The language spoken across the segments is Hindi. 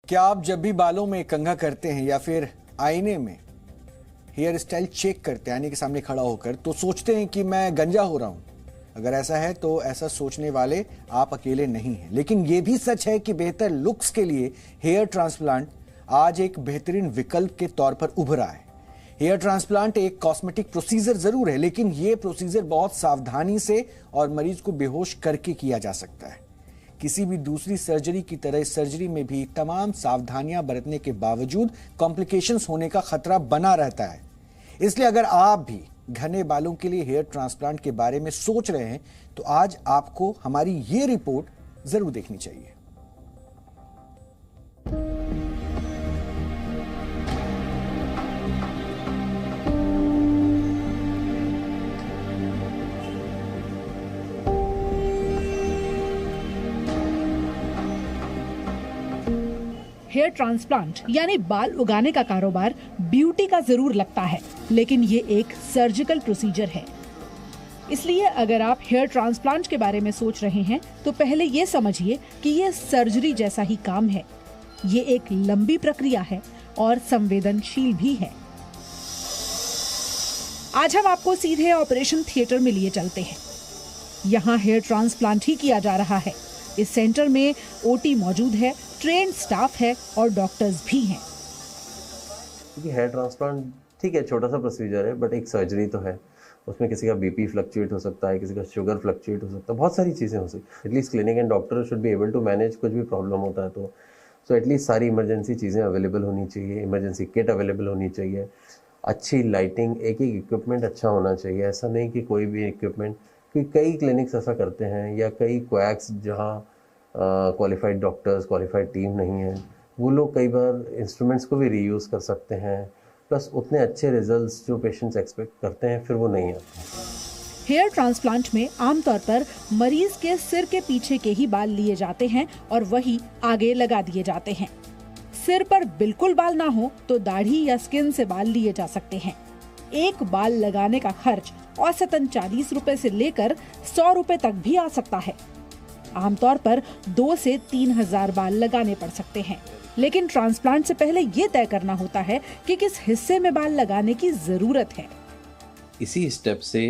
क्या आप जब भी बालों में कंघा करते हैं या फिर आईने में हेयर स्टाइल चेक करते हैं आईने के सामने खड़ा होकर तो सोचते हैं कि मैं गंजा हो रहा हूं? अगर ऐसा है तो ऐसा सोचने वाले आप अकेले नहीं हैं। लेकिन यह भी सच है कि बेहतर लुक्स के लिए हेयर ट्रांसप्लांट आज एक बेहतरीन विकल्प के तौर पर उभरा है। हेयर ट्रांसप्लांट एक कॉस्मेटिक प्रोसीजर जरूर है, लेकिन यह प्रोसीजर बहुत सावधानी से और मरीज को बेहोश करके किया जा सकता है। किसी भी दूसरी सर्जरी की तरह इस सर्जरी में भी तमाम सावधानियां बरतने के बावजूद कॉम्प्लिकेशंस होने का खतरा बना रहता है। इसलिए अगर आप भी घने बालों के लिए हेयर ट्रांसप्लांट के बारे में सोच रहे हैं तो आज आपको हमारी ये रिपोर्ट जरूर देखनी चाहिए। हेयर ट्रांसप्लांट यानी बाल उगाने का कारोबार ब्यूटी का जरूर लगता है, लेकिन ये एक सर्जिकल प्रोसीजर है। इसलिए अगर आप हेयर ट्रांसप्लांट के बारे में सोच रहे हैं तो पहले ये समझिए कि ये सर्जरी जैसा ही काम है। ये एक लंबी प्रक्रिया है और संवेदनशील भी है। आज हम आपको सीधे ऑपरेशन थिएटर में लिए चलते हैं। यहाँ हेयर ट्रांसप्लांट ही किया जा रहा है। इस सेंटर में ओटी मौजूद है, ट्रेन्ड स्टाफ है और डॉक्टर्स भी हैं। हेयर ट्रांसप्लांट ठीक है, छोटा सा प्रोसीजर है, बट एक सर्जरी तो है। उसमें किसी का बीपी फ्लक्चुएट हो सकता है, किसी का शुगर फ्लक्चुएट हो सकता है, बहुत सारी चीज़ें हो सकती है। At least clinic and doctor should be able to manage कुछ भी प्रॉब्लम होता है तो सो एटलीस्ट सारी इमरजेंसी चीज़ें अवेलेबल होनी चाहिए, इमरजेंसी किट अवेलेबल होनी चाहिए, अच्छी लाइटिंग, एक इक्विपमेंट अच्छा होना चाहिए। ऐसा नहीं कि कोई भी इक्विपमेंट, क्योंकि कई क्लिनिक्स ऐसा करते हैं या कई क्वैक्स जहाँ क्वालिफाइड डॉक्टर्स, क्वालिफाइड टीम नहीं है, वो लोग कई बार इंस्ट्रूमेंट्स को भी रीयूज़ कर सकते हैं, प्लस उतने अच्छे रिजल्ट्स जो पेशेंट्स एक्सपेक्ट करते हैं फिर वो नहीं आते। हेयर ट्रांसप्लांट में आमतौर पर मरीज के सिर के पीछे के ही बाल लिए जाते हैं और वही आगे लगा दिए जाते हैं। सिर पर बिल्कुल बाल ना हो तो दाढ़ी या स्किन से बाल लिए जा सकते हैं। एक बाल लगाने का खर्च औसतन 40 रुपए से लेकर 100 रुपए तक भी आ सकता है। आमतौर पर 2 से 3 हजार बाल लगाने पड़ सकते हैं, लेकिन ट्रांसप्लांट से पहले ये तय करना होता है कि किस हिस्से में बाल लगाने की जरूरत है। इसी स्टेप से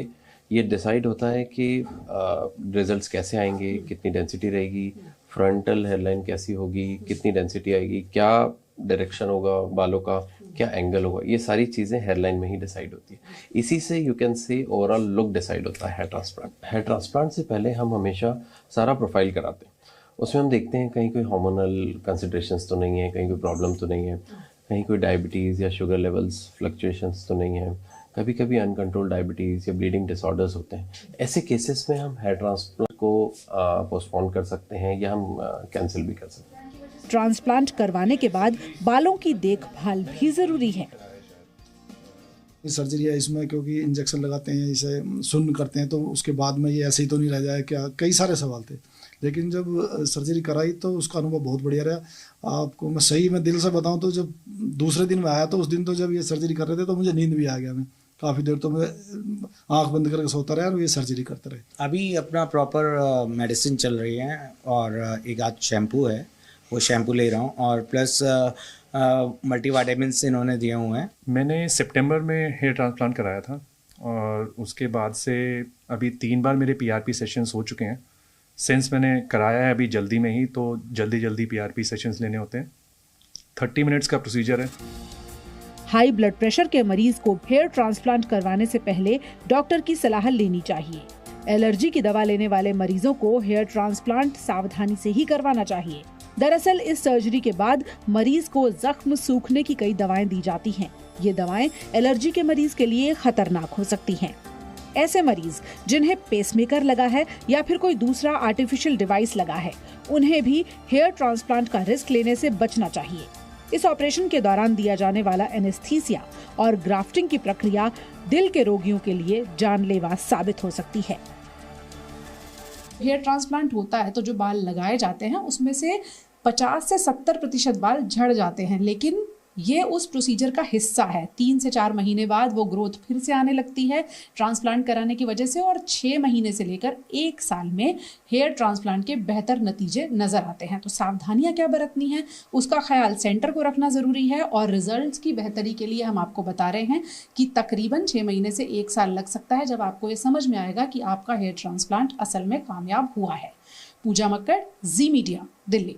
ये डिसाइड होता है कि रिजल्ट्स कैसे आएंगे, कितनी डेंसिटी रहेगी, फ्रंटल हेयरलाइन कैसी होगी, कितनी डेंसिटी आएगी, क्या डायरेक्शन होगा बालों का, क्या एंगल होगा, ये सारी चीज़ें हेयरलाइन में ही डिसाइड होती है। इसी से you can say overall look decide होता है हेयर ट्रांसप्लांट। हेयर ट्रांसप्लांट से पहले हम हमेशा सारा प्रोफाइल कराते हैं। उसमें हम देखते हैं कहीं कोई हार्मोनल कंसिडरेशंस तो नहीं है, कहीं कोई प्रॉब्लम तो नहीं है, कहीं कोई डायबिटीज़ या शुगर लेवल्स फ्लक्चुएशंस तो नहीं है, कभी कभी अनकंट्रोल्ड डायबिटीज़ या ब्लीडिंग डिसऑर्डर्स होते हैं। ऐसे केसेस में हम हेयर ट्रांसप्लांट को पोस्टपोन कर सकते हैं या हम कैंसिल भी कर सकते हैं। ट्रांसप्लांट करवाने के बाद बालों की देखभाल भी जरूरी है। सर्जरी है इसमें, क्योंकि इंजेक्शन लगाते हैं, इसे सुन्न करते हैं, तो उसके बाद में ये ऐसे ही तो नहीं रह जाए क्या, कई सारे सवाल थे। लेकिन जब सर्जरी कराई तो उसका अनुभव बहुत बढ़िया रहा। आपको मैं सही में दिल से बताऊं तो जब दूसरे दिन में आया तो उस दिन तो जब ये सर्जरी कर रहे थे तो मुझे नींद भी आ गया। मैं काफ़ी देर तो मैं आंख बंद करके सोता रहा और ये सर्जरी करते रहे। अभी अपना प्रॉपर मेडिसिन चल रही है और एक आध शैम्पू है, वो शैम्पू ले रहा हूँ और प्लस मल्टीविटामिन्स इन्होंने दिए हुए हैं। मैंने सितंबर में हेयर ट्रांसप्लांट कराया था और उसके बाद से अभी 3 बार मेरे पीआरपी सेशंस हो चुके हैं। सिंस मैंने कराया है अभी जल्दी में ही, तो जल्दी पीआरपी सेशंस लेने होते हैं। 30 मिनट्स का प्रोसीजर है। हाई ब्लड प्रेशर के मरीज को हेयर ट्रांसप्लांट करवाने से पहले डॉक्टर की सलाह लेनी चाहिए। एलर्जी की दवा लेने वाले मरीजों को हेयर ट्रांसप्लांट सावधानी से ही करवाना चाहिए। दरअसल इस सर्जरी के बाद मरीज को जख्म सूखने की कई दवाएं दी जाती हैं। ये दवाएं एलर्जी के मरीज के लिए खतरनाक हो सकती हैं। ऐसे मरीज जिन्हें पेसमेकर लगा है या फिर कोई दूसरा आर्टिफिशियल डिवाइस लगा है, उन्हें भी हेयर ट्रांसप्लांट का रिस्क लेने से बचना चाहिए। इस ऑपरेशन के दौरान दिया जाने वाला एनेस्थीसिया और ग्राफ्टिंग की प्रक्रिया दिल के रोगियों के लिए जानलेवा साबित हो सकती है। हेयर ट्रांसप्लांट होता है तो जो बाल लगाए जाते हैं उसमें से 50 से 70% बाल झड़ जाते हैं, लेकिन ये उस प्रोसीजर का हिस्सा है। 3 से 4 महीने बाद वो ग्रोथ फिर से आने लगती है ट्रांसप्लांट कराने की वजह से, और 6 महीने से लेकर 1 साल में हेयर ट्रांसप्लांट के बेहतर नतीजे नजर आते हैं। तो सावधानियां क्या बरतनी है, उसका ख्याल सेंटर को रखना जरूरी है। और रिजल्ट्स की बेहतरी के लिए हम आपको बता रहे हैं कि तकरीबन 6 महीने से 1 साल लग सकता है जब आपको ये समझ में आएगा कि आपका हेयर ट्रांसप्लांट असल में कामयाब हुआ है। पूजा मक्कड़, जी मीडिया, दिल्ली।